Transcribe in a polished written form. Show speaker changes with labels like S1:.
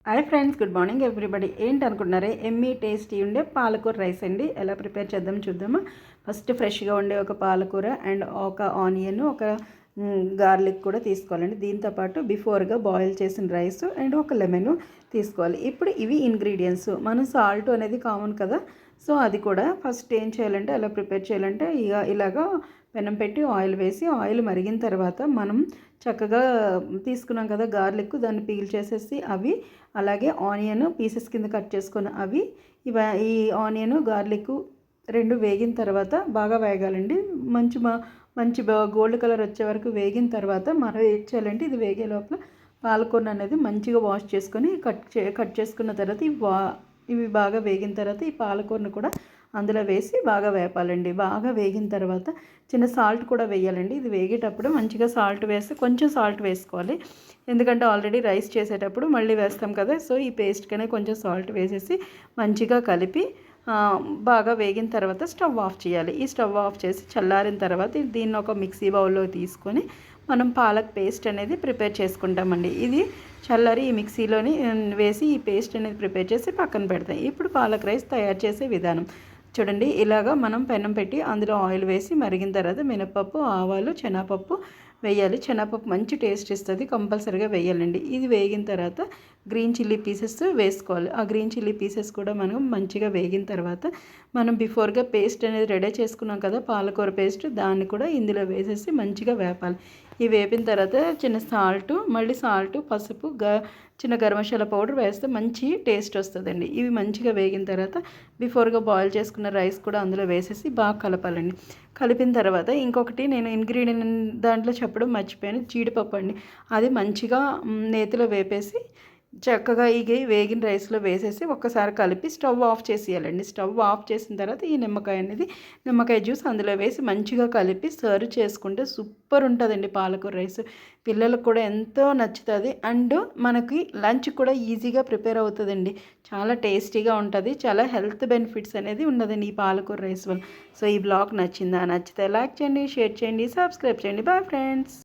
S1: Hi friends, good morning everybody. ఏంటి అనుకుంటున్నారే, Emmy tasty ఉండే పాలకూర రైస్ అండి. ఎలా ప్రిపేర్ చేద్దాం చూద్దామా. ఫస్ట్ ఫ్రెష్గా ఉండే ఒక పాలకూర అండ్ ఒక ఆనియన్, ఒక గార్లిక్ కూడా తీసుకోవాలండి. దీంతోపాటు బిఫోర్గా బాయిల్ చేసిన రైస్ అండ్ ఒక లెమన్ తీసుకోవాలి. ఇప్పుడు ఇవి ఇంగ్రీడియంట్స్. మనం సాల్ట్ అనేది కామన్ కదా, సో అది కూడా ఫస్ట్ ఏం చేయాలంటే, ఎలా ప్రిపేర్ చేయాలంటే ఇలాగా పెనం పెట్టి ఆయిల్ వేసి, ఆయిల్ మరిగిన తర్వాత మనం చక్కగా తీసుకున్నాం కదా గార్లిక్, దాన్ని పీల్ చేసేసి అవి, అలాగే ఆనియన్ పీసెస్ కింద కట్ చేసుకున్న అవి, ఈ ఆనియన్ గార్లిక్ రెండు వేగిన తర్వాత బాగా వేగాలండి. మంచి గోల్డ్ కలర్ వచ్చే వరకు వేగిన తర్వాత మనం ఏం చేయాలంటే, ఇది వేగే లోపల పాలకూర అనేది మంచిగా వాష్ చేసుకొని కట్ చేసుకున్న తర్వాత ఇవి బాగా వేగిన తర్వాత ఈ పాలకూరను కూడా అందులో వేసి బాగా వేపాలండి. బాగా వేగిన తర్వాత చిన్న సాల్ట్ కూడా వేయాలండి. ఇది వేగేటప్పుడు మంచిగా సాల్ట్ వేసి, కొంచెం సాల్ట్ వేసుకోవాలి, ఎందుకంటే ఆల్రెడీ రైస్ చేసేటప్పుడు మళ్ళీ వేస్తాం కదా. సో ఈ పేస్ట్కనే కొంచెం సాల్ట్ వేసేసి మంచిగా కలిపి బాగా వేగిన తర్వాత స్టవ్ ఆఫ్ చేయాలి. ఈ స్టవ్ ఆఫ్ చేసి చల్లారిన తర్వాత దీన్ని ఒక మిక్సీ బౌల్లో తీసుకొని మనం పాలక్ పేస్ట్ అనేది ప్రిపేర్ చేసుకుంటామండి. ఇది చల్లారి ఈ మిక్సీలోని వేసి ఈ పేస్ట్ అనేది ప్రిపేర్ చేసి పక్కన పెడతాం. ఇప్పుడు పాలక్ రైస్ తయారు చేసే విధానం చూడండి. ఇలాగా మనం పెనం పెట్టి అందులో ఆయిల్ వేసి మరిగిన తర్వాత మినపప్పు, ఆవాలు, శనగపప్పు వేయాలి. శనగపప్పు మంచి టేస్ట్ ఇస్తుంది, కంపల్సరీగా వేయాలండి. ఇది వేగిన తర్వాత గ్రీన్ చిల్లీ పీసెస్ వేసుకోవాలి. ఆ గ్రీన్ చిల్లీ పీసెస్ కూడా మనం మంచిగా వేగిన తర్వాత మనం బిఫోర్గా పేస్ట్ అనేది రెడీ చేసుకున్నాం కదా, పాలకూర పేస్ట్, దాన్ని కూడా ఇందులో వేసేసి మంచిగా వేపాలి. ఈ వేపిన తర్వాత చిన్న సాల్ట్, మళ్ళీ సాల్ట్, పసుపు, చిన్న గరం మసాలా పౌడర్ వేస్తే మంచి టేస్ట్ వస్తుందండి. ఇవి మంచిగా వేగిన తర్వాత బిఫోర్గా బాయిల్ చేసుకున్న రైస్ కూడా అందులో వేసేసి బాగా కలపాలండి. కలిపిన తర్వాత ఇంకొకటి నేను ఇంగ్రీడియంట్ దాంట్లో చెప్పడం మర్చిపోయాను, జీడిపప్పు అండి. అది మంచిగా నేతిలో వేపేసి చక్కగా వేగిన రైస్లో వేసేసి ఒక్కసారి కలిపి స్టవ్ ఆఫ్ చేసేయాలండి. స్టవ్ ఆఫ్ చేసిన తర్వాత ఈ నిమ్మకాయ జ్యూస్ అందులో వేసి మంచిగా కలిపి సర్వ్ చేసుకుంటే సూపర్ ఉంటుందండి పాలకూర రైస్. పిల్లలకు కూడా ఎంతో నచ్చుతుంది అండ్ మనకి లంచ్ కూడా ఈజీగా ప్రిపేర్ అవుతుందండి. చాలా టేస్టీగా ఉంటుంది, చాలా హెల్త్ బెనిఫిట్స్ అనేది ఉన్నదండి ఈ పాలకూర రైస్ వల్ల. సో ఈ బ్లాగ్ నచ్చిందా? నచ్చితే లైక్ చేయండి, షేర్ చేయండి, సబ్స్క్రైబ్ చేయండి. Bye friends.